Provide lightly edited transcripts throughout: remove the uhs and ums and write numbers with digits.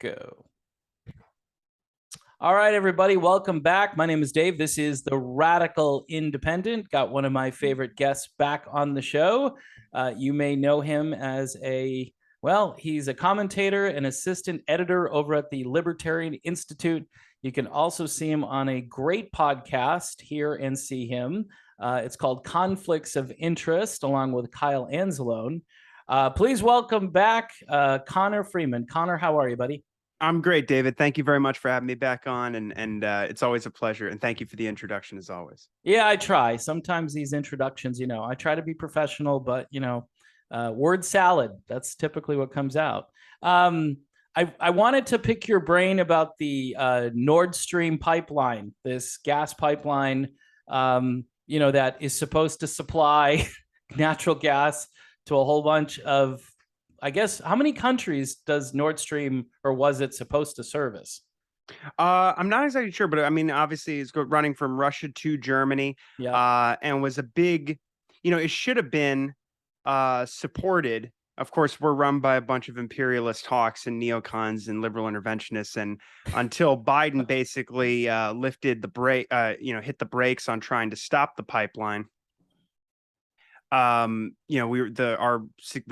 Go. All right, everybody, welcome back. My name is Dave. This is the Radical Independent. Got one of my favorite guests back on the show. You may know him as he's a commentator and assistant editor over at the Libertarian Institute. You can also see him on a great podcast, Hear and See Him. It's called Conflicts of Interest, along with Kyle Anzalone. Please welcome back Connor Freeman. Connor, how are you, buddy? I'm great, David. Thank you very much for having me back on, and it's always a pleasure. And thank you for the introduction, as always. Yeah, I try. Sometimes these introductions, I try to be professional, but word salad. That's typically what comes out. I wanted to pick your brain about the Nord Stream pipeline, this gas pipeline, that is supposed to supply natural gas to a whole bunch of, I guess, how many countries does Nord Stream, or was it supposed to service? I'm not exactly sure, but I mean, obviously, it's running from Russia to Germany, and was a big, it should have been supported. Of course, we're run by a bunch of imperialist hawks and neocons and liberal interventionists, and until Biden basically lifted the brake, hit the brakes on trying to stop the pipeline. We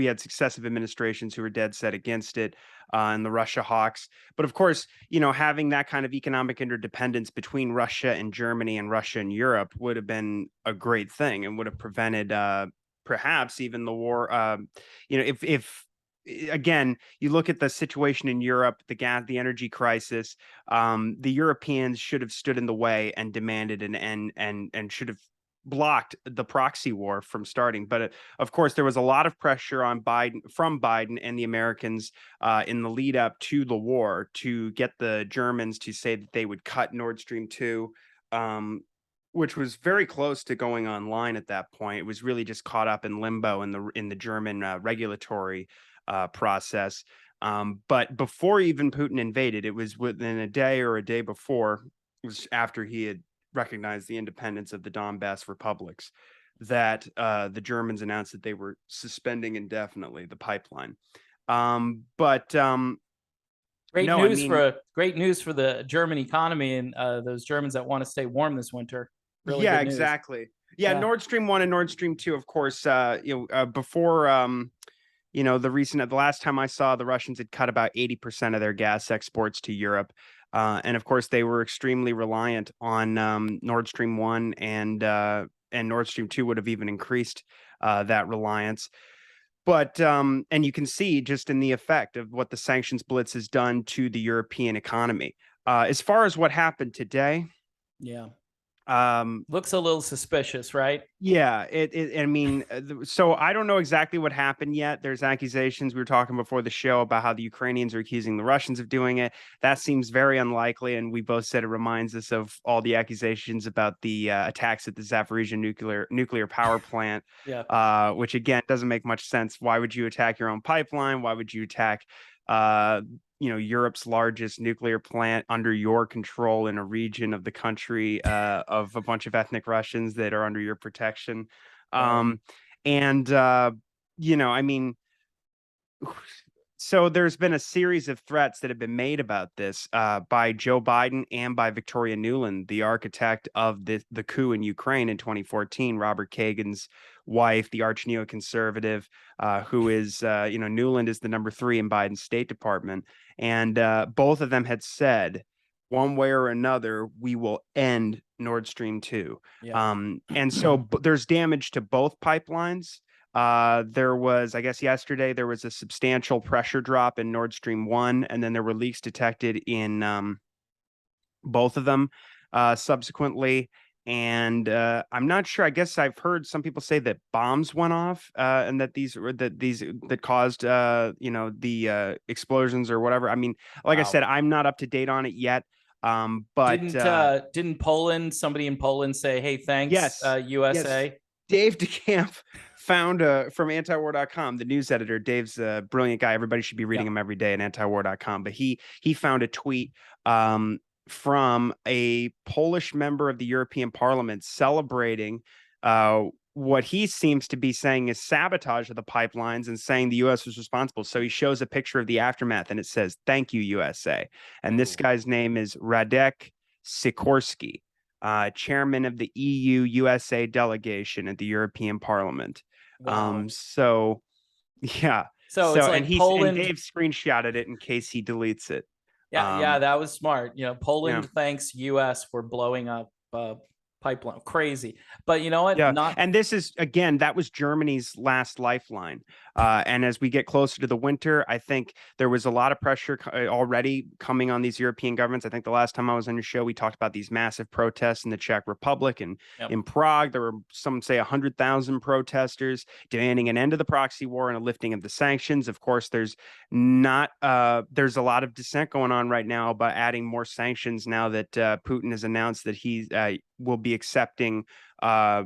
had successive administrations who were dead set against it, and the Russia hawks. But of course, having that kind of economic interdependence between Russia and Germany and Russia and Europe would have been a great thing and would have prevented perhaps even the war. If again, you look at the situation in Europe, the energy crisis, the Europeans should have stood in the way and demanded an end, and should have blocked the proxy war from starting. But of course, there was a lot of pressure on Biden and the Americans in the lead up to the war to get the Germans to say that they would cut Nord Stream 2, which was very close to going online at that point. It was really just caught up in limbo in the German regulatory process. But before even Putin invaded, it was within a day or a day before, it was after he had recognized the independence of the Donbass republics, that the Germans announced that they were suspending indefinitely the pipeline. Great news for the German economy and those Germans that want to stay warm this winter. Really good news. Exactly. Yeah, Nord Stream 1 and Nord Stream 2, of course, before the last time I saw, the Russians had cut about 80% of their gas exports to Europe. And of course, they were extremely reliant on Nord Stream 1, and Nord Stream 2 would have even increased that reliance. But and you can see just in the effect of what the sanctions blitz has done to the European economy. As far as what happened today. Yeah. Looks a little suspicious, right? Yeah, I mean, so I don't know exactly what happened yet. There's accusations. We were talking before the show about how the Ukrainians are accusing the Russians of doing it. That seems very unlikely, and we both said it reminds us of all the accusations about the attacks at the Zaporizhia nuclear power plant. Which again doesn't make much sense. Why would you attack your own pipeline? Why would you attack Europe's largest nuclear plant under your control in a region of the country of a bunch of ethnic Russians that are under your protection? I mean, so there's been a series of threats that have been made about this by Joe Biden and by Victoria Nuland, the architect of the coup in Ukraine in 2014, Robert Kagan's wife, the arch neoconservative, who is, Nuland is the number 3 in Biden's State Department. And both of them had said, one way or another, we will end Nord Stream 2. And so there's damage to both pipelines. There was, I guess yesterday, there was a substantial pressure drop in Nord Stream 1, and then there were leaks detected in both of them subsequently. And I'm not sure. I guess I've heard some people say that bombs went off, and that caused the explosions or whatever. I mean, like I said, I'm not up to date on it yet. But didn't somebody in Poland say, "Hey, thanks, yes, USA"? Yes. Dave DeCamp found from antiwar.com, the news editor. Dave's a brilliant guy. Everybody should be reading him every day at antiwar.com. But he found a tweet from a Polish member of the European Parliament celebrating what he seems to be saying is sabotage of the pipelines and saying the U.S. was responsible. So he shows a picture of the aftermath and it says, "Thank you, USA." And this Ooh. guy's name is Radek Sikorski, chairman of the EU USA delegation at the European Parliament. Wow. So yeah. So it's So like and Poland. Dave screenshotted it in case he deletes it. Yeah, yeah, Um, that was smart. yeah. Poland thanks US for blowing up pipeline. Crazy. But you know what? Yeah, Not and this is again, that was Germany's last lifeline. And as we get closer to the winter, I think there was a lot of pressure already coming on these European governments. I think the last time I was on your show, we talked about these massive protests in the Czech Republic and yep. in Prague. There were some say 100,000 protesters demanding an end to the proxy war and a lifting of the sanctions. Of course, there's a lot of dissent going on right now about adding more sanctions now that Putin has announced that he will be accepting. Uh,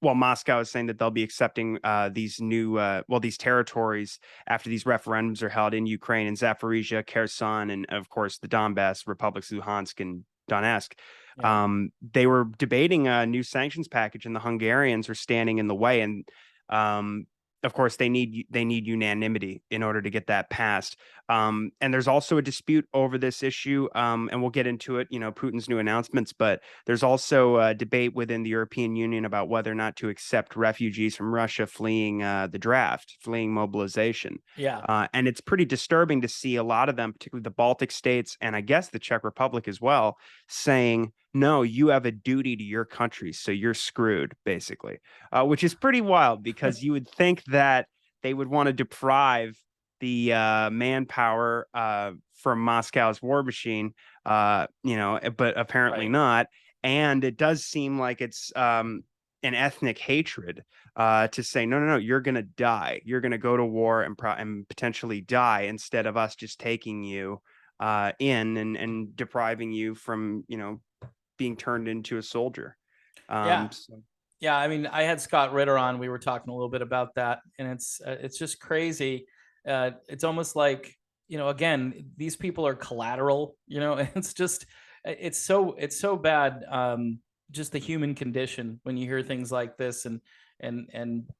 well, Moscow is saying that they'll be accepting these territories after these referendums are held in Ukraine and Zaporizhia, Kherson, and of course the Donbass republics, Luhansk and Donetsk. Yeah. They were debating a new sanctions package, and the Hungarians are standing in the way. And of course, they need unanimity in order to get that passed. And there's also a dispute over this issue, and we'll get into it. Putin's new announcements, but there's also a debate within the European Union about whether or not to accept refugees from Russia fleeing the draft, fleeing mobilization. Yeah. And it's pretty disturbing to see a lot of them, particularly the Baltic states and I guess the Czech Republic as well, saying, no, you have a duty to your country, so you're screwed, basically, which is pretty wild because you would think that they would want to deprive the manpower from Moscow's war machine, but apparently Right. not. And it does seem like it's an ethnic hatred to say, no, no, no, you're going to die. You're going to go to war and potentially die instead of us just taking you in and depriving you from, being turned into a soldier. Yeah. So Yeah, I mean, I had Scott Ritter on. We were talking a little bit about that, and it's just crazy. It's almost like, again, these people are collateral. It's just it's so bad. Just the human condition when you hear things like this, and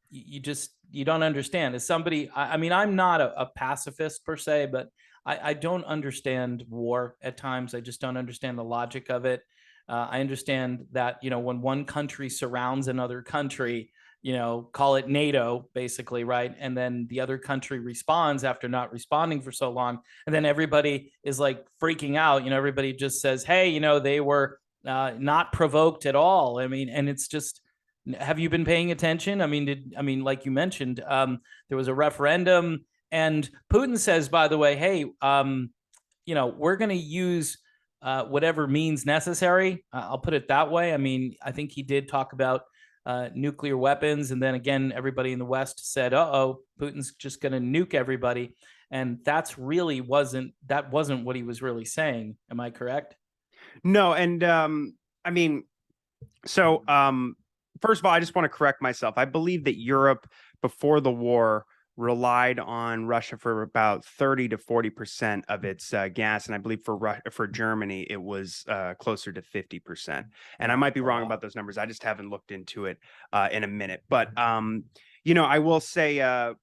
you don't understand. As somebody, I mean, I'm not a pacifist per se, but I don't understand war at times. I just don't understand the logic of it. I understand that when one country surrounds another country, call it NATO, basically, right? And then the other country responds after not responding for so long, and then everybody is like freaking out. Everybody just says, "Hey, they were not provoked at all." I mean, and it's just. Have you been paying attention? Like you mentioned, there was a referendum, and Putin says, by the way, hey, we're going to use whatever means necessary. I'll put it that way. I mean, I think he did talk about nuclear weapons, and then again, everybody in the West said, "Uh-oh, Putin's just going to nuke everybody," and that wasn't what he was really saying. Am I correct? no, and I mean, so first of all, I just want to correct myself. I believe that Europe before the war relied on Russia for about 30 to 40% of its gas, and I believe for Germany it was closer to 50%. And I Yeah, might be for a wrong while. about those numbers. I just haven't looked into it in a minute. But I will say.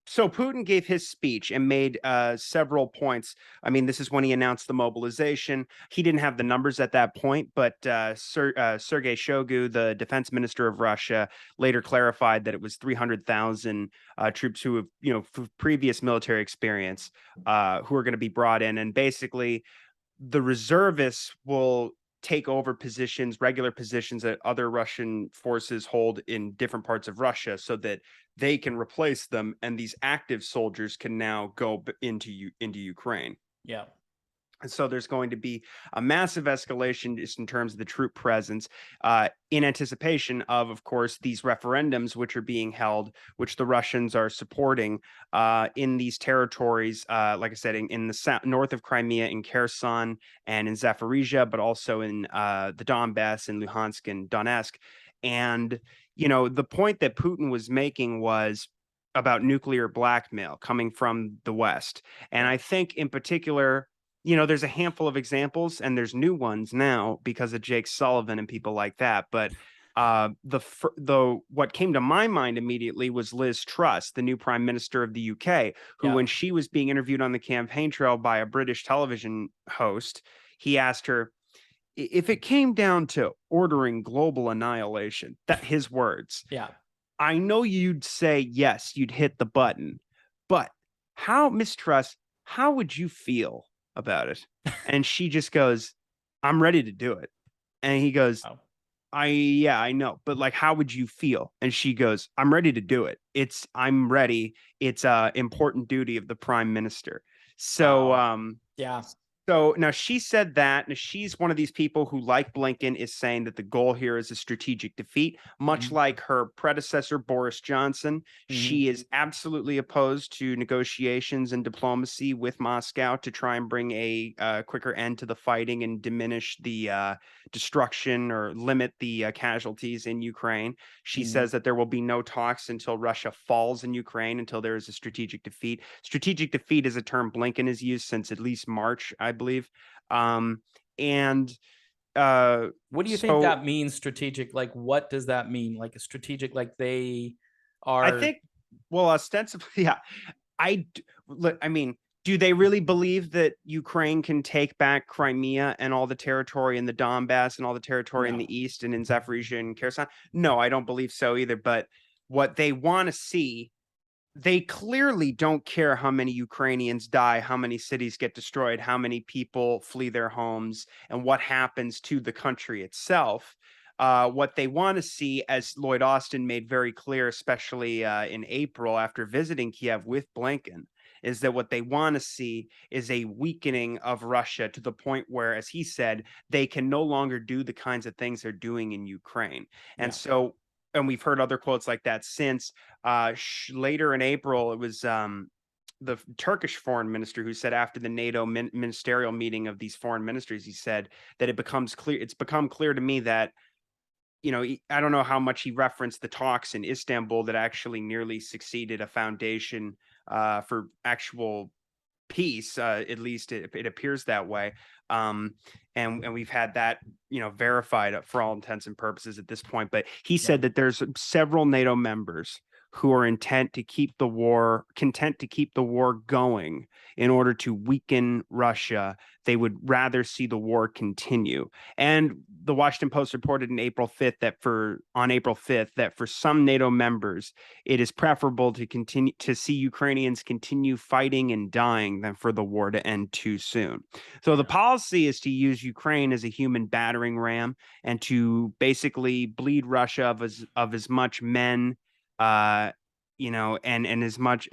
So Putin gave his speech and made several points. I mean, this is when he announced the mobilization. He didn't have the numbers at that point, but Sergei Shoigu, the defense minister of Russia, later clarified that it was 300,000 troops who have, previous military experience, who are going to be brought in. And basically, the reservists will take over regular positions that other Russian forces hold in different parts of Russia so that they can replace them. And these active soldiers can now go into Ukraine. Yeah. And so there's going to be a massive escalation just in terms of the troop presence in anticipation of course, these referendums which are being held, which the Russians are supporting in these territories, like I said, in the north of Crimea, in Kherson and in Zaporizhia, but also in the Donbass and Luhansk and Donetsk. And, the point that Putin was making was about nuclear blackmail coming from the West. And Yeah. I think in particular, there's a handful of examples and there's new ones now because of Jake Sullivan and people like that. But What came to my mind immediately was Liz Truss, the new Prime Minister of the UK, who, Yeah. when she was being interviewed on the campaign trail by a British television host, he asked her, if it came down to ordering global annihilation, that his words, Yeah. I know you'd say yes, you'd hit the button, but Miss Truss, how would you feel about it? And she just goes, I'm ready to do it. And he goes, Oh. yeah, I know, but like, how would you feel? And she goes, I'm ready to do it. I'm ready. It's a important duty of the prime minister. So, Wow. Yeah. so now she said that. Now she's one of these people who, like Blinken, is saying that the goal here is a strategic defeat, much like her predecessor, Boris Johnson. She is absolutely opposed to negotiations and diplomacy with Moscow to try and bring a quicker end to the fighting and diminish the destruction or limit the casualties in Ukraine. She says that there will be no talks until Russia falls in Ukraine, until there is a strategic defeat. Strategic defeat is a term Blinken has used since at least March, I believe. And What do you think so that means, strategic? Like, what does that mean? Like a strategic, like they I are. think, well, ostensibly, yeah. I mean, do they really believe that Ukraine can take back Crimea and all the territory in the Donbass and all the territory in No. the east and in Zaporizhia and Kherson? No, I don't believe so either. But what they want to see, they clearly don't care how many Ukrainians die, how many cities get destroyed, how many people flee their homes, and what happens to the country itself. What they want to see, as Lloyd Austin made very clear, especially in April after visiting Kiev with Blinken, is that what they want to see is a weakening of Russia to the point where, as he said, they can no longer do the kinds of things they're doing in Ukraine. And Yeah. so, and we've heard other quotes like that since. Later in April, it was the Turkish foreign minister who said after the NATO ministerial meeting of these foreign ministers, he said that it's become clear to me that, I don't know how much he referenced the talks in Istanbul that actually nearly succeeded a foundation for actual peace. At least it appears that way. And we've had that, verified for all intents and purposes at this point. But he Yeah. said that there's several NATO members who are content to keep the war going in order to weaken Russia. They would rather see the war continue. And the Washington Post reported on April 5th that for some NATO members, it is preferable to continue to see Ukrainians continue fighting and dying than for the war to end too soon. So the policy is to use Ukraine as a human battering ram and to basically bleed Russia of as much men, and as much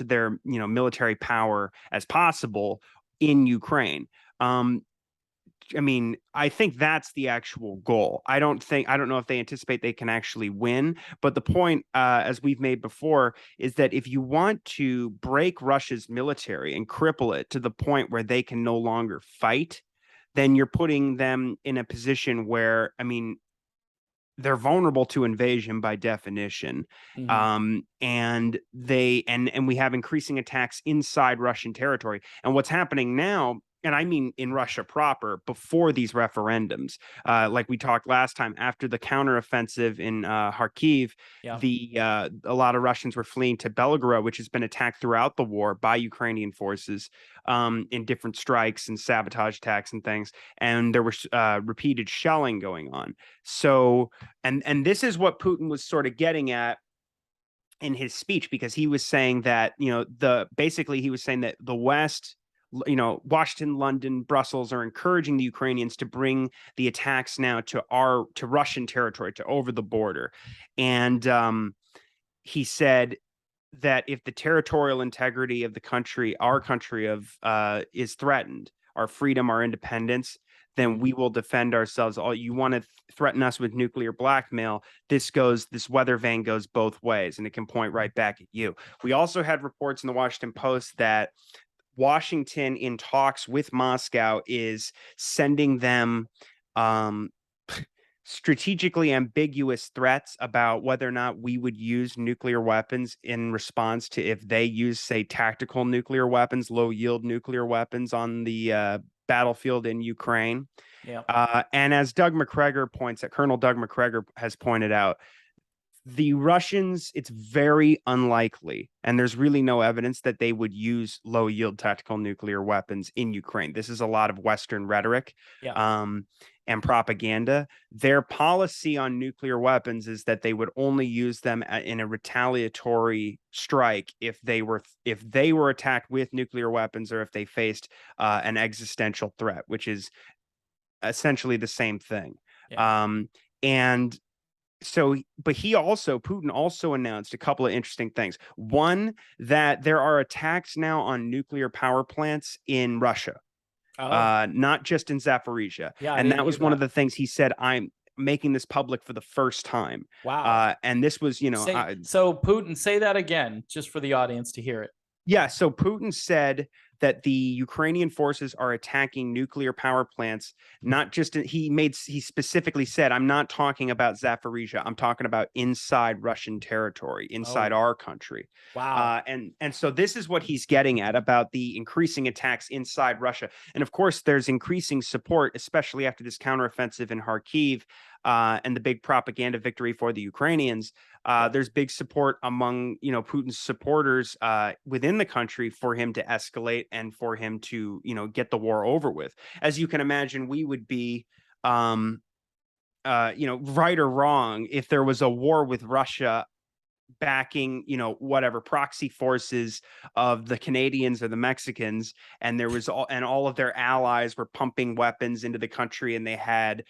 of their military power as possible in Ukraine. I mean, I think that's the actual goal. I don't know if they anticipate they can actually win, but the point, as we've made before, is that if you want to break Russia's military and cripple it to the point where they can no longer fight, then you're putting them in a position where, I mean, they're vulnerable to invasion by definition. And we have increasing attacks inside Russian territory. And what's happening now, and I mean in Russia proper, before these referendums, like we talked last time, after the counteroffensive in Kharkiv, Yeah. a lot of Russians were fleeing to Belgorod, which has been attacked throughout the war by Ukrainian forces in different strikes and sabotage attacks and things. And there was repeated shelling going on. So, and this is what Putin was sort of getting at in his speech, because he was saying that, basically he was saying that the West, Washington, London, Brussels are encouraging the Ukrainians to bring the attacks now to Russian territory, to over the border. And he said that if the territorial integrity of the country, our country is threatened, our freedom, our independence, then we will defend ourselves. All you want to threaten us with nuclear blackmail, this weather vane goes both ways, and it can point right back at you. We also had reports in the Washington Post that Washington, in talks with Moscow, is sending them strategically ambiguous threats about whether or not we would use nuclear weapons in response to if they use, say, tactical nuclear weapons, low yield nuclear weapons on the battlefield in Ukraine. Yeah. And as Colonel Doug McGregor has pointed out, the Russians, it's very unlikely, and there's really no evidence that they would use low yield tactical nuclear weapons in Ukraine. This is a lot of Western rhetoric Yeah. and propaganda. Their policy on nuclear weapons is that they would only use them in a retaliatory strike if they were attacked with nuclear weapons, or if they faced an existential threat, which is essentially the same thing. Yeah. And so, but Putin also announced a couple of interesting things. One, that there are attacks now on nuclear power plants in Russia, Oh, not just in Zaporizhia. yeah. I And didn't that hear was one of that. the things he said, I'm making this public for the first time. Wow. And this was, So Putin, say that again, just for the audience to hear it. yeah, so Putin said that the Ukrainian forces are attacking nuclear power plants, not just he specifically said, I'm not talking about Zaporizhia, I'm talking about inside Russian territory, inside Oh, our country. wow. And so this is what he's getting at about the increasing attacks inside Russia. And of course, there's increasing support, especially after this counteroffensive in Kharkiv, and the big propaganda victory for the Ukrainians. There's big support among Putin's supporters within the country for him to escalate and for him to get the war over with. As you can imagine, we would be right or wrong if there was a war with Russia backing whatever proxy forces of the Canadians or the Mexicans, and all of their allies were pumping weapons into the country, and they had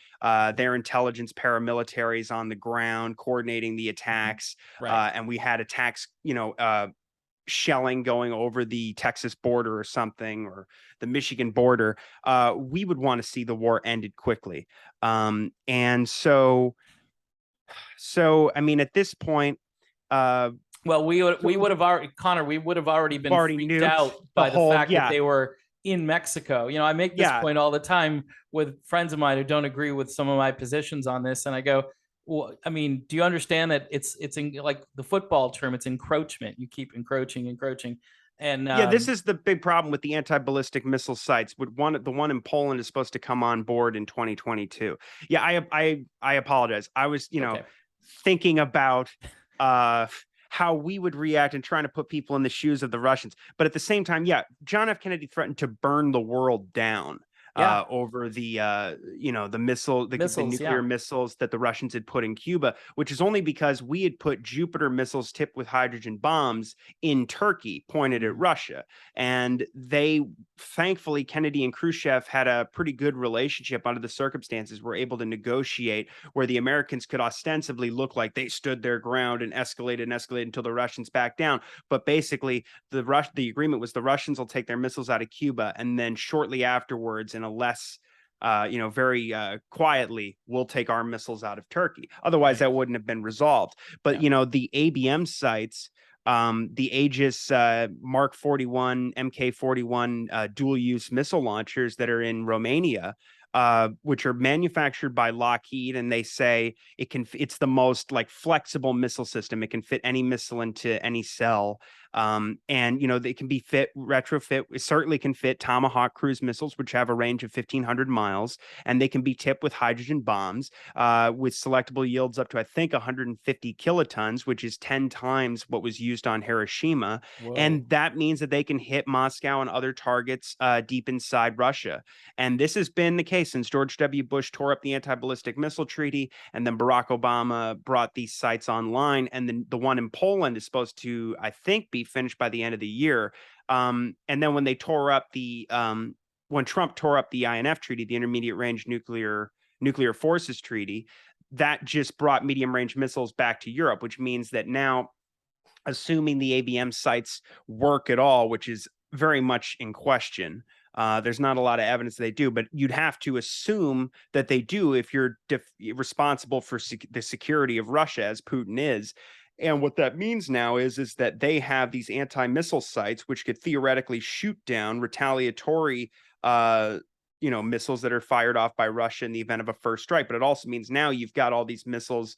their intelligence paramilitaries on the ground coordinating the attacks. Right. And we had attacks shelling going over the Texas border or something, or the Michigan border. We would want to see the war ended quickly. And so I mean, at this point, Well, we would have already, Connor, we would have already been already freaked nuked out the by the whole, fact that they were in Mexico. I make this yeah. point all the time with friends of mine who don't agree with some of my positions on this, and I go, well, I mean, do you understand that it's in, like the football term, it's encroachment. You keep encroaching, and Yeah, this is the big problem with the anti-ballistic missile sites. The one in Poland is supposed to come on board in 2022. Yeah, I apologize. I was okay. thinking about how we would react and trying to put people in the shoes of the Russians. But at the same time, yeah, John F. Kennedy threatened to burn the world down Yeah. over the the Missiles, nuclear yeah. missiles that the Russians had put in Cuba, which is only because we had put Jupiter missiles tipped with hydrogen bombs in Turkey pointed at Russia. And thankfully, Kennedy and Khrushchev had a pretty good relationship under the circumstances, were able to negotiate where the Americans could ostensibly look like they stood their ground and escalated until the Russians backed down. But basically, the agreement was the Russians will take their missiles out of Cuba, and then shortly afterwards, in a less very quietly, we'll take our missiles out of Turkey. Otherwise, Right. that wouldn't have been resolved. But the ABM sites, the Aegis Mark 41, MK 41 dual use missile launchers that are in Romania, which are manufactured by Lockheed, and they say it's the most like flexible missile system. It can fit any missile into any cell. And they can be retrofit. It certainly can fit Tomahawk cruise missiles, which have a range of 1,500 miles, and they can be tipped with hydrogen bombs, with selectable yields up to, I think, 150 kilotons, which is 10 times what was used on Hiroshima. Whoa. And that means that they can hit Moscow and other targets deep inside Russia. And this has been the case since George W. Bush tore up the anti-ballistic missile treaty, and then Barack Obama brought these sites online. And then the one in Poland is supposed to, I think, be finished by the end of the year. And then when when Trump tore up the INF treaty, the Intermediate Range Nuclear Forces Treaty, that just brought medium range missiles back to Europe, which means that now, assuming the ABM sites work at all, which is very much in question, there's not a lot of evidence they do, but you'd have to assume that they do if you're responsible for the security of Russia, as Putin is. And what that means now is that they have these anti-missile sites which could theoretically shoot down retaliatory missiles that are fired off by Russia in the event of a first strike, but it also means now you've got all these missiles,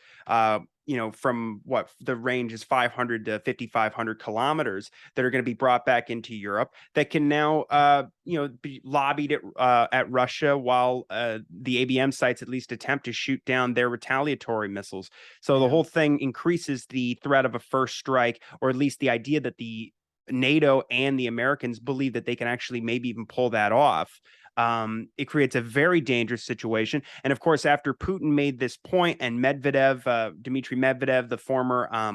from what the range is 500 to 5,500 kilometers that are going to be brought back into Europe that can now, be lobbied at Russia while the ABM sites at least attempt to shoot down their retaliatory missiles. So the whole thing increases the threat of a first strike, or at least the idea that the NATO and the Americans believe that they can actually maybe even pull that off. It creates a very dangerous situation. And of course, after Putin made this point, and Dmitry Medvedev, the former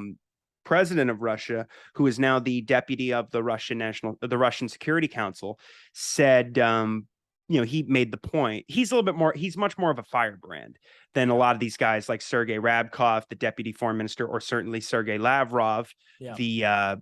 president of Russia, who is now the deputy of the Russian Security Council, said, he made the point. He's much more of a firebrand than a lot of these guys like Sergei Rabkov, the deputy foreign minister, or certainly Sergei Lavrov, the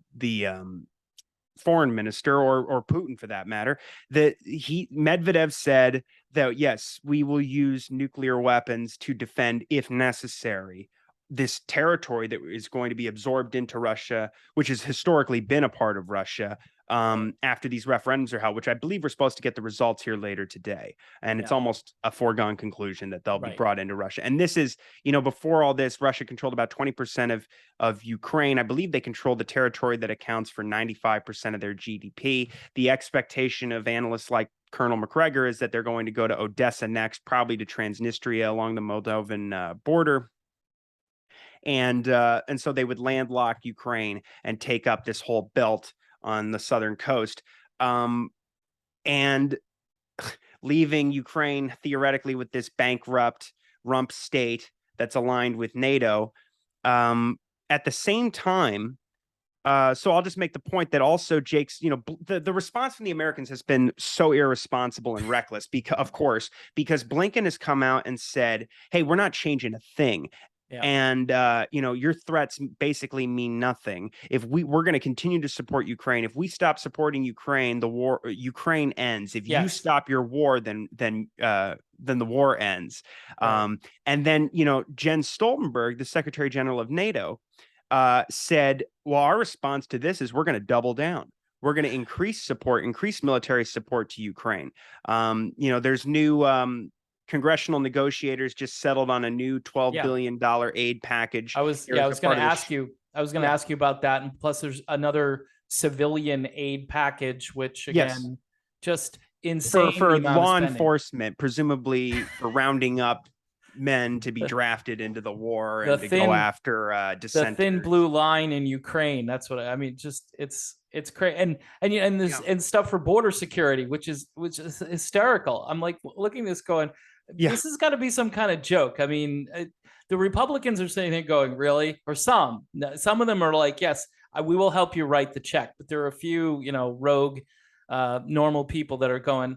foreign minister, or Putin for that matter. Medvedev said that, yes, we will use nuclear weapons to defend, if necessary, this territory that is going to be absorbed into Russia, which has historically been a part of Russia, after these referendums are held, which I believe we're supposed to get the results here later today. And it's almost a foregone conclusion that they'll be brought into Russia. And this is, before all this, Russia controlled about 20% of Ukraine. I believe they control the territory that accounts for 95% of their GDP. The expectation of analysts like Colonel McGregor is that they're going to go to Odessa next, probably to Transnistria along the Moldovan border. And so they would landlock Ukraine and take up this whole belt on the southern coast, and leaving Ukraine theoretically with this bankrupt rump state that's aligned with NATO. At the same time, so I'll just make the point that also Jake's, the response from the Americans has been so irresponsible and reckless because Blinken has come out and said, hey, we're not changing a thing. Yeah. And, your threats basically mean nothing. If we're going to continue to support Ukraine, if we stop supporting Ukraine, Ukraine ends. If you stop your war, then the war ends. Right. And then, Jens Stoltenberg, the Secretary General of NATO, said, well, our response to this is we're going to double down. We're going to increase military support to Ukraine. There's new congressional negotiators just settled on a new $12 billion aid package. I was going to ask you about that. And plus there's another civilian aid package, which again, just insane for law enforcement, presumably for rounding up men to be drafted into the war and to go after dissenters. The thin blue line in Ukraine. That's what I mean. Just it's crazy. And stuff for border security, which is hysterical. I'm like looking at this going, this has got to be some kind of joke. I mean, the Republicans are saying it going, really? Or some of them are like, yes, we will help you write the check. But there are a few, rogue, normal people that are going,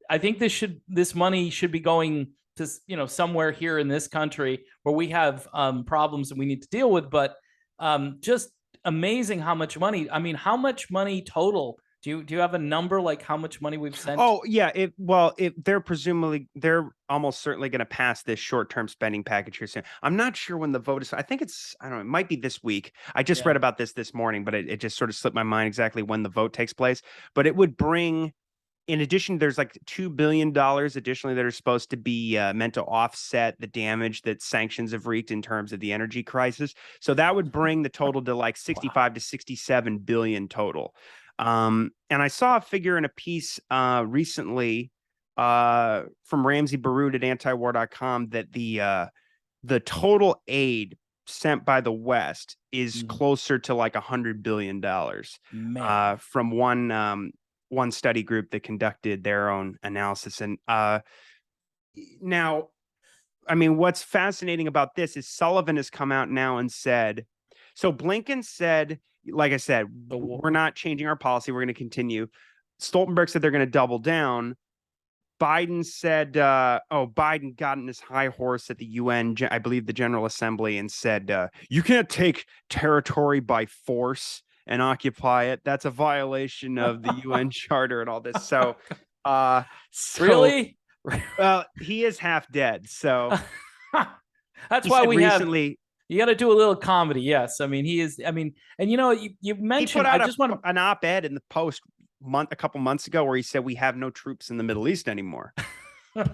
I think this money should be going to, somewhere here in this country where we have problems that we need to deal with. But just amazing how much money. I mean, how much money total? Do you have a number, like how much money we've sent? Oh yeah, they're almost certainly going to pass this short-term spending package here soon. I'm not sure when the vote is. I think I don't know, it might be this week. I just read about this morning, but it just sort of slipped my mind exactly when the vote takes place. But it would bring, in addition, there's like $2 billion additionally that are supposed to be meant to offset the damage that sanctions have wreaked in terms of the energy crisis. So that would bring the total to like 65 to 67 billion total. And I saw a figure in a piece recently from Ramsey Baroud at antiwar.com that the total aid sent by the West is closer to like $100 billion from one study group that conducted their own analysis. And now, I mean, what's fascinating about this is Sullivan has come out now and said, so Blinken said, like I said, we're not changing our policy. We're going to continue. Stoltenberg said they're going to double down. Biden said, Biden got in his high horse at the UN, I believe the General Assembly, and said, you can't take territory by force and occupy it. That's a violation of the UN Charter and all this. So really? Well, he is half dead. So that's why we recently. You got to do a little comedy. Yes. I mean, he is. I mean, and you mentioned, he put out an op-ed in the Post a couple months ago where he said we have no troops in the Middle East anymore.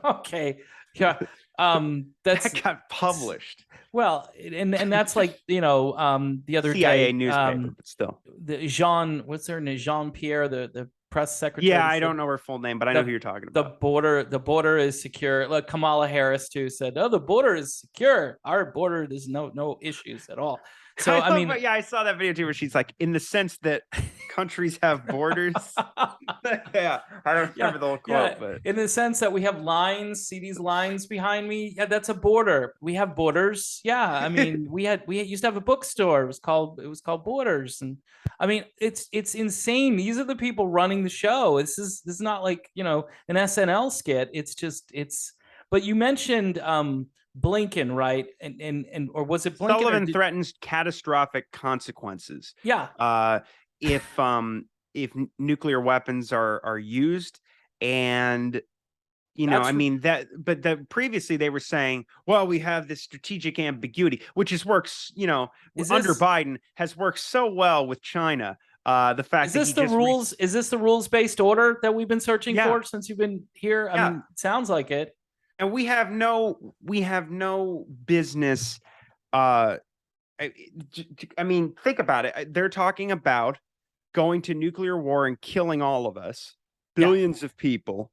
Okay. Yeah. That's That got published. well, and that's like, the other CIA day, newspaper, but still. what's her name? Jean-Pierre, the press secretary. Yeah, I said don't know her full name, but I know who you're talking about. The border is secure. Look, Kamala Harris too said, "Oh, the border is secure. Our border, there's no issues at all." So I mean, yeah, I saw that video too, where she's like, in the sense that countries have borders. Yeah, I don't remember the whole quote, but in the sense that we have lines, see these lines behind me? Yeah, that's a border. We have borders. Yeah, I mean, we used to have a bookstore. It was called Borders, and I mean, it's insane. These are the people running the show. This is not like, an SNL skit. It's just it's. But you mentioned Blinken, right? And or was it Blinken? Sullivan threatens catastrophic consequences. Yeah. If nuclear weapons are used, and That's but previously they were saying, well, we have this strategic ambiguity, which works, under Biden has worked so well with China. The fact is this the rules-based order that we've been searching for since you've been here? I mean, it sounds like it. And we have no business. I mean, think about it. They're talking about going to nuclear war and killing all of us, billions of people,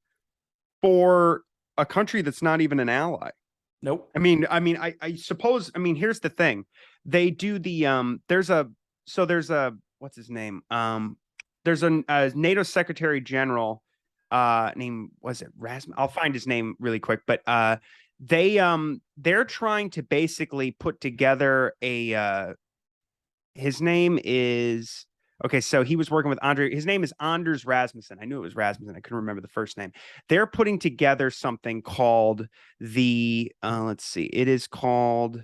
for a country that's not even an ally. Nope. I suppose. I mean, here's the thing. They do the there's a what's his name? There's a NATO Secretary General. Name, was it Rasmus? I'll find his name really quick, but they're trying to basically put together his name is, okay, so he was working with his name is Anders Rasmussen. I knew it was Rasmussen. I couldn't remember the first name. They're putting together something called let's see, it is called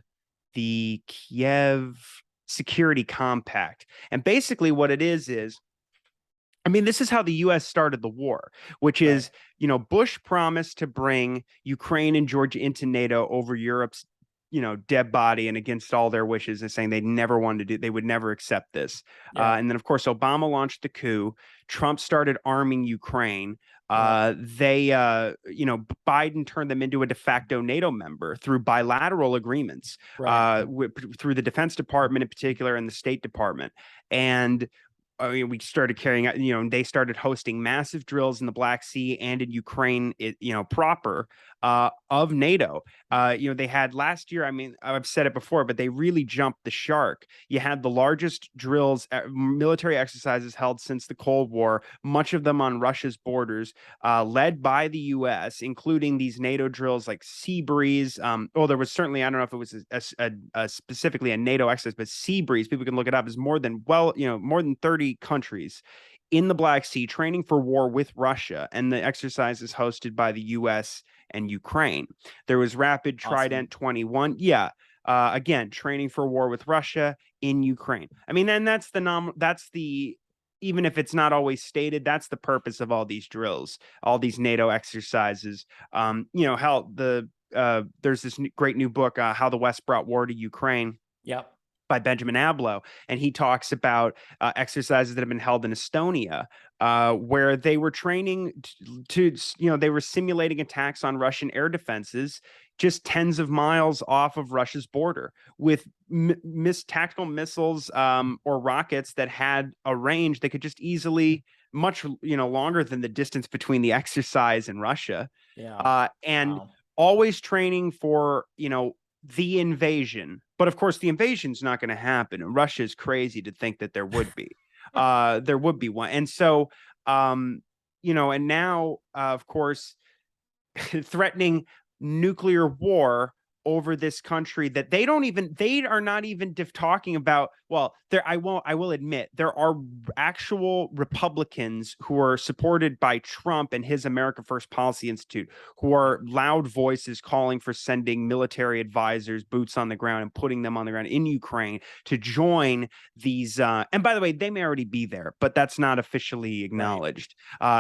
the Kiev Security Compact. And basically what it is, I mean, this is how the U.S. started the war, which is, Bush promised to bring Ukraine and Georgia into NATO over Europe's, dead body and against all their wishes, and saying they would never accept this. Yeah. And then, of course, Obama launched the coup. Trump started arming Ukraine. Biden turned them into a de facto NATO member through bilateral agreements, through the Defense Department in particular and the State Department. And we started carrying out, they started hosting massive drills in the Black Sea and in Ukraine, proper, of NATO. They had last year, I mean, I've said it before, but they really jumped the shark. You had the largest drills, military exercises held since the Cold War, much of them on Russia's borders, led by the U.S., including these NATO drills like Sea Breeze. There was certainly, I don't know if it was specifically a NATO exercise, but Sea Breeze, people can look it up, is more than 30 countries in the Black Sea training for war with Russia, and the exercise is hosted by the U.S. and Ukraine. There was Rapid Trident 21. Again, training for war with Russia in Ukraine. I mean, then that's the even if it's not always stated, that's the purpose of all these drills, all these NATO exercises. There's this great new book, How the West Brought War to Ukraine. Yep. By Benjamin Abloh, and he talks about exercises that have been held in Estonia, where they were training they were simulating attacks on Russian air defenses just tens of miles off of Russia's border with tactical missiles or rockets that had a range that could just easily, much longer than the distance between the exercise and Russia. Always training for the invasion. But of course, the invasion's not going to happen. And Russia is crazy to think that there would be. There would be one. And so, and now, of course, threatening nuclear war over this country that they are not even talking about. Well, I will admit there are actual Republicans who are supported by Trump and his America First Policy Institute, who are loud voices calling for sending military advisors, boots on the ground, and putting them on the ground in Ukraine to join these. And by the way, they may already be there, but that's not officially acknowledged.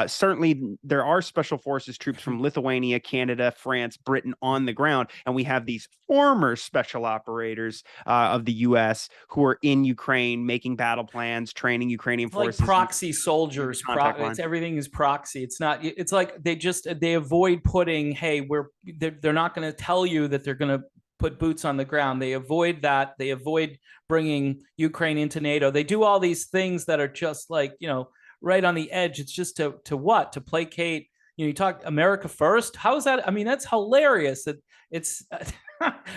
Certainly, there are special forces troops from Lithuania, Canada, France, Britain on the ground, and we have these these former special operators of the U.S. who are in Ukraine, making battle plans, training Ukrainian It's like forces, proxy soldiers. contact It's line. everything is proxy. It's not. It's like they avoid putting. Hey, they're not going to tell you that they're going to put boots on the ground. They avoid that. They avoid bringing Ukraine into NATO. They do all these things that are just like, right on the edge. It's just to what? To placate. You talk America first. How is that? I mean, that's hilarious. That it's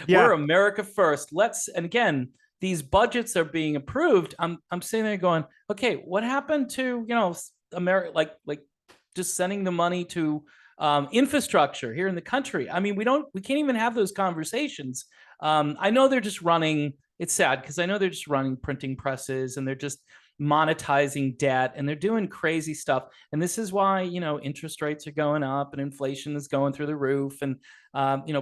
we're America first. And again, these budgets are being approved. I'm sitting there going, okay, what happened to America? Like just sending the money to infrastructure here in the country. I mean, we can't even have those conversations. I know they're just running. It's sad because I know they're just running printing presses and they're just monetizing debt and they're doing crazy stuff. And this is why, interest rates are going up and inflation is going through the roof. And,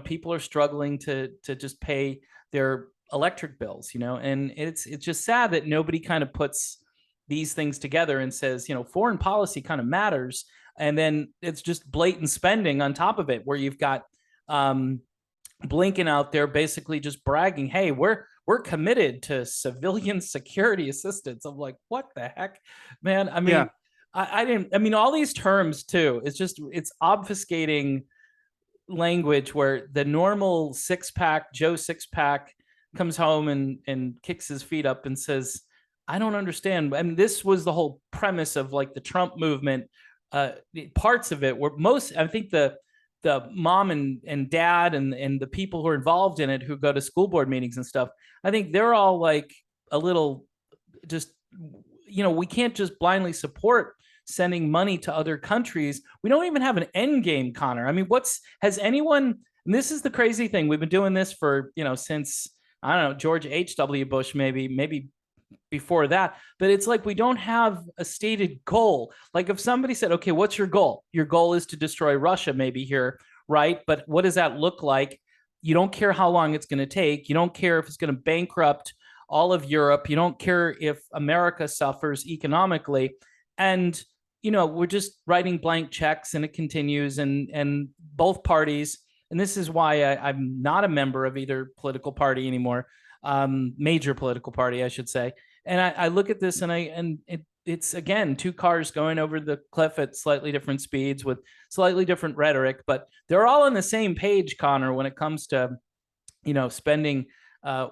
people are struggling to just pay their electric bills, and it's just sad that nobody kind of puts these things together and says, foreign policy kind of matters. And then it's just blatant spending on top of it, where you've got Blinken out there basically just bragging, hey, we're committed to civilian security assistance. I'm like, what the heck, man? I mean, I mean, all these terms too, it's obfuscating language where the normal Joe six pack comes home and kicks his feet up and says, I don't understand. And this was the whole premise of like the Trump movement. Parts of it were I think the mom and dad and the people who are involved in it, who go to school board meetings and stuff, I think they're all like a little just, we can't just blindly support sending money to other countries. We don't even have an end game, Connor. I mean, has anyone, and this is the crazy thing, we've been doing this for, since, I don't know, George H.W. Bush, maybe before that, but it's like we don't have a stated goal. Like if somebody said, okay, what's your goal? Your goal is to destroy Russia, maybe here, right? But what does that look like? You don't care how long it's going to take. You don't care if it's going to bankrupt all of Europe. You don't care if America suffers economically. And, we're just writing blank checks and it continues, and both parties, and this is why I'm not a member of either political party anymore, major political party, I should say. And I look at this and it's again, two cars going over the cliff at slightly different speeds with slightly different rhetoric, but they're all on the same page, Connor, when it comes to, spending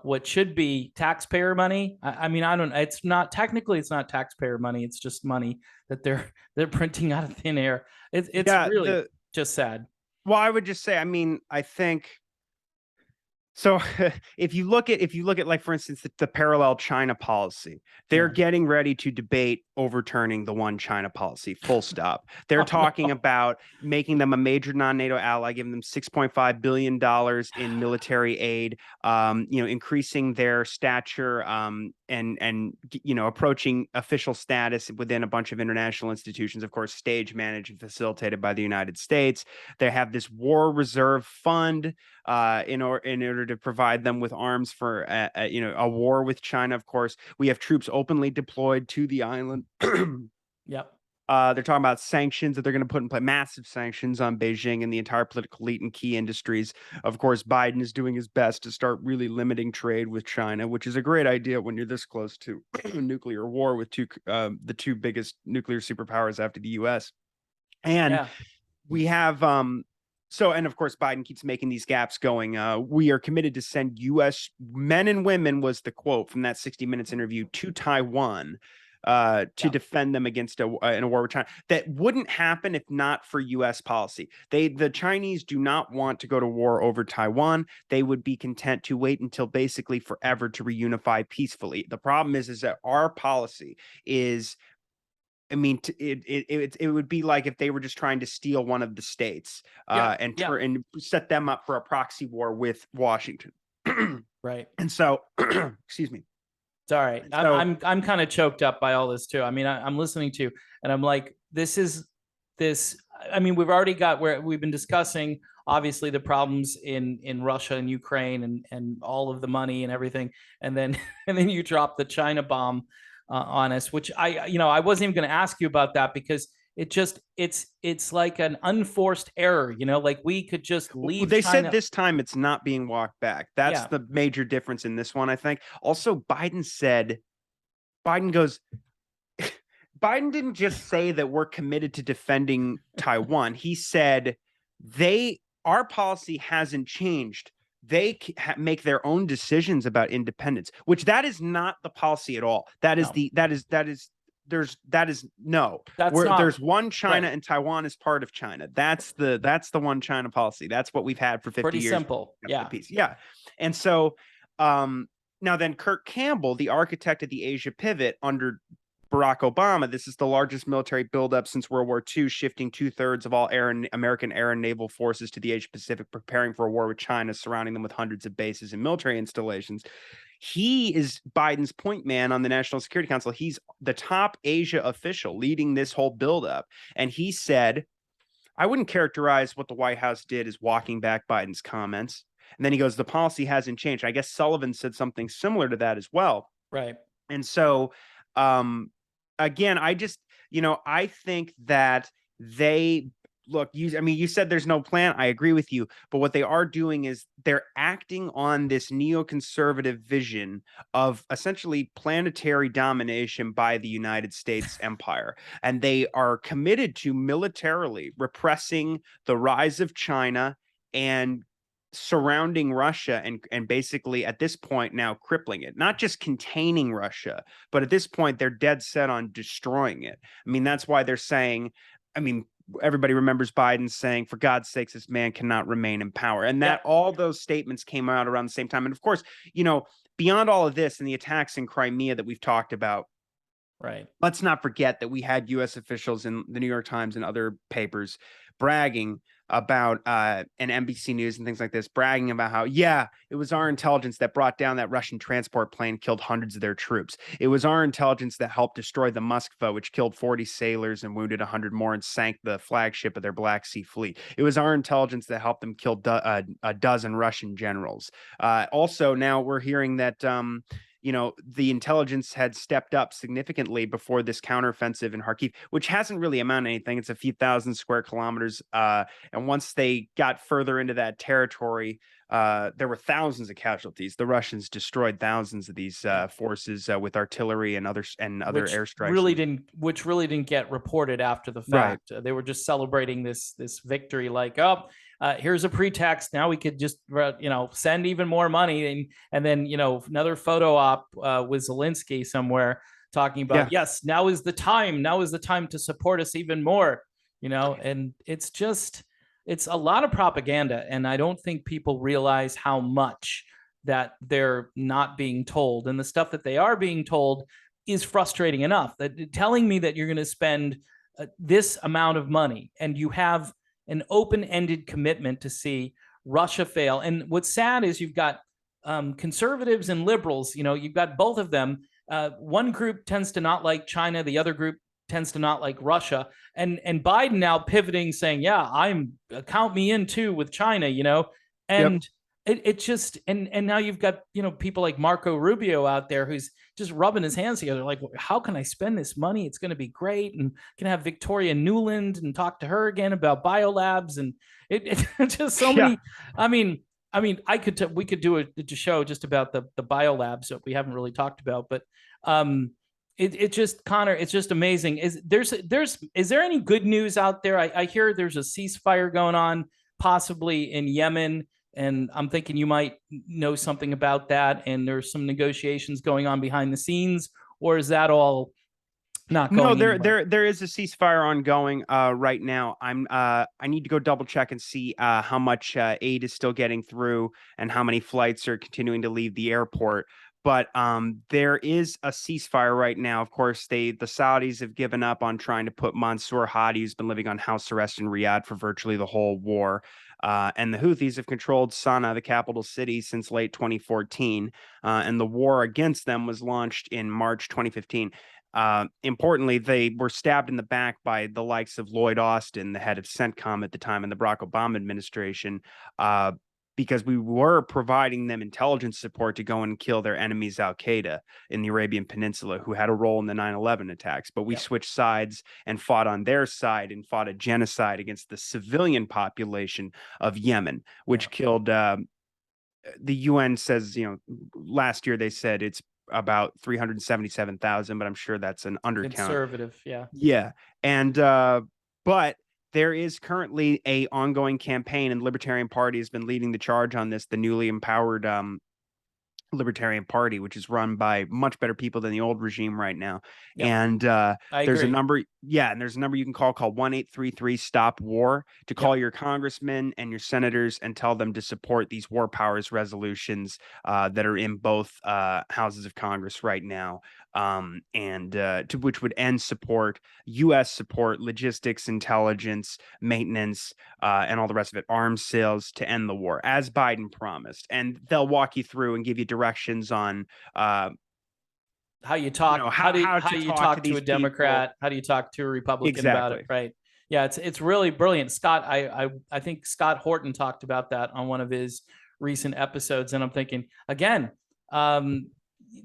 what should be taxpayer money. I mean, it's not taxpayer money. It's just money that they're printing out of thin air. It's really just sad. Well, I would just say, I mean, I think so. If you look at like, for instance, the parallel China policy, they're getting ready to debate overturning the one China policy, full stop. They're talking about making them a major non-NATO ally, giving them $6.5 billion in military aid, increasing their stature, and approaching official status within a bunch of international institutions, of course, stage managed and facilitated by the United States. They have this war reserve fund in order to provide them with arms for a war with China. Of course, we have troops openly deployed to the island. Yep. They're talking about sanctions that they're going to put in place, massive sanctions on Beijing and the entire political elite and key industries. Of course, Biden is doing his best to start really limiting trade with China, which is a great idea when you're this close to nuclear war with the two biggest nuclear superpowers after the U.S. And we have and of course, Biden keeps making these gaps going. We are committed to send U.S. men and women, was the quote from that 60 Minutes interview, to Taiwan to defend them against in a war with China. That wouldn't happen if not for U.S. policy. The Chinese do not want to go to war over Taiwan. They would be content to wait until basically forever to reunify peacefully. The problem is that our policy is, I mean, it would be like if they were just trying to steal one of the states and set them up for a proxy war with Washington. Right. And so, excuse me. It's all right. So, I'm kind of choked up by all this too. I mean, I'm listening to, and I'm like, this. I mean, we've already got where we've been discussing, obviously, the problems in Russia and Ukraine and all of the money and everything, and then you drop the China bomb on us, which I wasn't even going to ask you about that because it's like an unforced error, like we could just leave They said China. this time it's not being walked back. That's Yeah, the major difference in this one, I think. Also, Biden goes, Biden didn't just say that we're committed to defending Taiwan. He said our policy hasn't changed. They make their own decisions about independence, which that is not the policy at all. That is no, no. that's Where not there's one China right. and Taiwan is part of China. That's the one China policy. That's what we've had for 50 Pretty years. simple. The Yeah, peace. Yeah. And so now then Kirk Campbell, the architect of the Asia pivot under Barack Obama, this is the largest military buildup since World War II, shifting 2/3 of all American air and naval forces to the Asia Pacific, preparing for a war with China, surrounding them with hundreds of bases and military installations. He is Biden's point man on the National Security Council. He's the top Asia official leading this whole buildup. And he said, I wouldn't characterize what the White House did as walking back Biden's comments. And then he goes, the policy hasn't changed. I guess Sullivan said something similar to that as well. right. And so, again, I think that they look, you said there's no plan. I agree with you. But what they are doing is they're acting on this neoconservative vision of essentially planetary domination by the United States empire. And they are committed to militarily repressing the rise of China and surrounding Russia and basically at this point now crippling it, not just containing Russia, but at this point they're dead set on destroying it. I mean, that's why they're saying, everybody remembers Biden saying, for God's sakes, this man cannot remain in power. And that all those statements came out around the same time. And of course, beyond all of this and the attacks in Crimea that we've talked about, Right. let's not forget that we had U.S. officials in the New York Times and other papers bragging about and NBC News and things like this, bragging about how, it was our intelligence that brought down that Russian transport plane, killed hundreds of their troops. It was our intelligence that helped destroy the Moskva, which killed 40 sailors and wounded 100 more and sank the flagship of their Black Sea fleet. It was our intelligence that helped them kill a dozen Russian generals. Also, now we're hearing that the intelligence had stepped up significantly before this counteroffensive in Kharkiv, which hasn't really amounted to anything. It's a few thousand square kilometers. And once they got further into that territory, there were thousands of casualties. The Russians destroyed thousands of these forces with artillery and other airstrikes. Which really didn't get reported after the fact. Right. They were just celebrating this victory, like, here's a pretext. Now we could just, send even more money. And then, another photo op with Zelensky somewhere talking about, yes, now is the time. Now is the time to support us even more, and it's a lot of propaganda. And I don't think people realize how much that they're not being told. And the stuff that they are being told is frustrating enough. That telling me that you're going to spend this amount of money and you have an open-ended commitment to see Russia fail. And what's sad is you've got conservatives and liberals, you've got both of them. One group tends to not like China. The other group tends to not like Russia. And Biden now pivoting, saying, count me in too with China, and it just, and now you've got, people like Marco Rubio out there who's just rubbing his hands together. Like, how can I spend this money? It's going to be great. And can have Victoria Nuland and talk to her again about biolabs. And it's just so many, we could do a show just about the biolabs that we haven't really talked about, but it just, Connor, it's just amazing. Is there any good news out there? I hear there's a ceasefire going on possibly in Yemen. And I'm thinking you might know something about that. And there's some negotiations going on behind the scenes, or is that all not going? No, there is a ceasefire ongoing right now. I need to go double check and see how much aid is still getting through and how many flights are continuing to leave the airport. But there is a ceasefire right now. Of course, the Saudis have given up on trying to put Mansour Hadi, who's been living on house arrest in Riyadh for virtually the whole war. And the Houthis have controlled Sana'a, the capital city, since late 2014. And the war against them was launched in March 2015. Importantly, they were stabbed in the back by the likes of Lloyd Austin, the head of CENTCOM at the time in the Barack Obama administration. because we were providing them intelligence support to go and kill their enemies, Al Qaeda in the Arabian Peninsula, who had a role in the 9/11 attacks. But we switched sides and fought on their side and fought a genocide against the civilian population of Yemen, which killed. The UN says, last year they said it's about 377,000, but I'm sure that's an undercount. Conservative, yeah. Yeah. And but there is currently a ongoing campaign, and the Libertarian Party has been leading the charge on this, the newly empowered Libertarian Party, which is run by much better people than the old regime right now. Yep. And there's a number, and there's a number you can call 1-833-STOP-WAR to call your congressmen and your senators and tell them to support these war powers resolutions that are in both houses of Congress right now. To which would end support, U.S. support, logistics, intelligence, maintenance, and all the rest of it, arms sales to end the war, as Biden promised. And they'll walk you through and give you directions on how you talk, how do you talk to a Democrat, how do you talk to a Republican about it, right? Yeah, it's really brilliant. Scott, I think Scott Horton talked about that on one of his recent episodes, and I'm thinking again,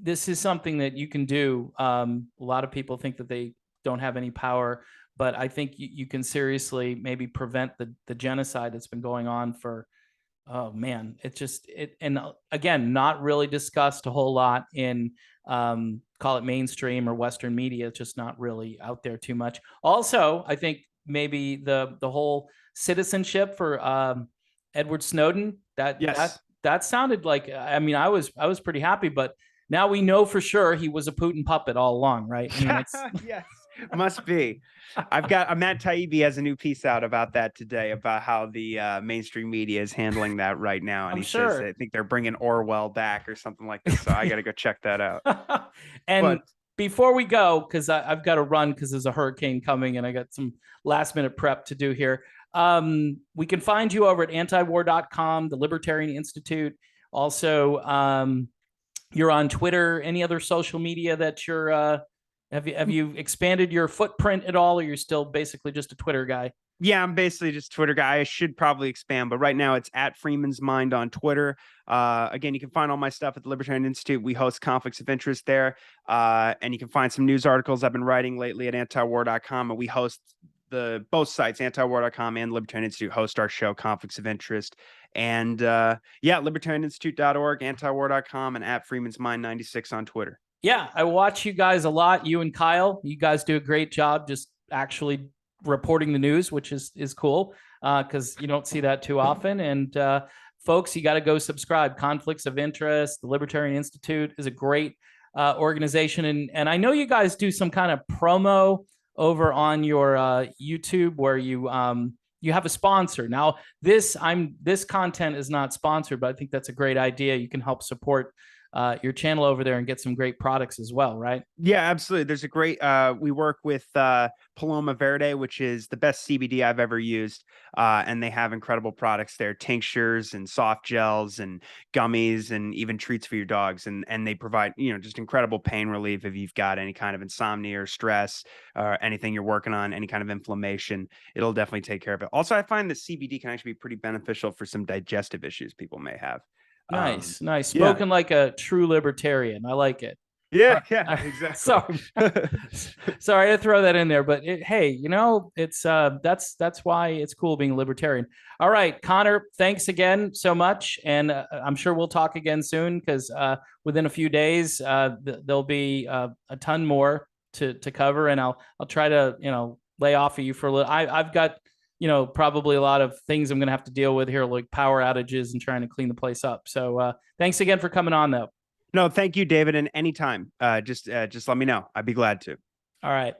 this is something that you can do. A lot of people think that they don't have any power, but I think you can seriously maybe prevent the genocide that's been going on for, oh man, and again, not really discussed a whole lot in call it mainstream or Western media. It's just not really out there too much. Also, I think maybe the whole citizenship for Edward Snowden, that sounded like, I mean, I was pretty happy, but now we know for sure he was a Putin puppet all along, right? I mean, yes, must be. Matt Taibbi has a new piece out about that today, about how the mainstream media is handling that right now. And says, I think they're bringing Orwell back or something like this. So I got to go check that out. Before we go, because I've got to run because there's a hurricane coming and I got some last minute prep to do here. We can find you over at antiwar.com, the Libertarian Institute. Also, you're on Twitter. Any other social media that you're have you expanded your footprint at all, or you're still basically just a Twitter guy? Yeah, I'm basically just a Twitter guy. I should probably expand, but right now it's at Freeman's Mind on Twitter. Again, you can find all my stuff at the Libertarian Institute. We host conflicts of interest there. And you can find some news articles I've been writing lately at antiwar.com. And we host both sites, antiwar.com and Libertarian Institute, host our show, Conflicts of Interest. And libertarianinstitute.org, antiwar.com, and at Freeman's Mind 96 on Twitter. Yeah, I watch you guys a lot. You and Kyle, you guys do a great job just actually reporting the news, which is cool because you don't see that too often. And folks, you got to go subscribe. Conflicts of Interest, the Libertarian Institute is a great organization. And I know you guys do some kind of promo over on your YouTube where you have a sponsor. Now, this content is not sponsored, but I think that's a great idea. You can help support your channel over there and get some great products as well, right? Yeah, absolutely. There's a great, we work with Paloma Verde, which is the best CBD I've ever used. And they have incredible products there, tinctures and soft gels and gummies and even treats for your dogs. And they provide, just incredible pain relief if you've got any kind of insomnia or stress or anything you're working on, any kind of inflammation. It'll definitely take care of it. Also, I find that CBD can actually be pretty beneficial for some digestive issues people may have. Nice. Spoken like a true libertarian. I like it. Yeah, exactly. Sorry to throw that in there, but hey, it's that's why it's cool being a libertarian. All right, Connor, thanks again so much, and I'm sure we'll talk again soon because within a few days there'll be a ton more to cover, and I'll try to lay off of you for a little. I've got probably a lot of things I'm going to have to deal with here, like power outages and trying to clean the place up. So thanks again for coming on, though. No, thank you, David. And anytime, just let me know. I'd be glad to. All right.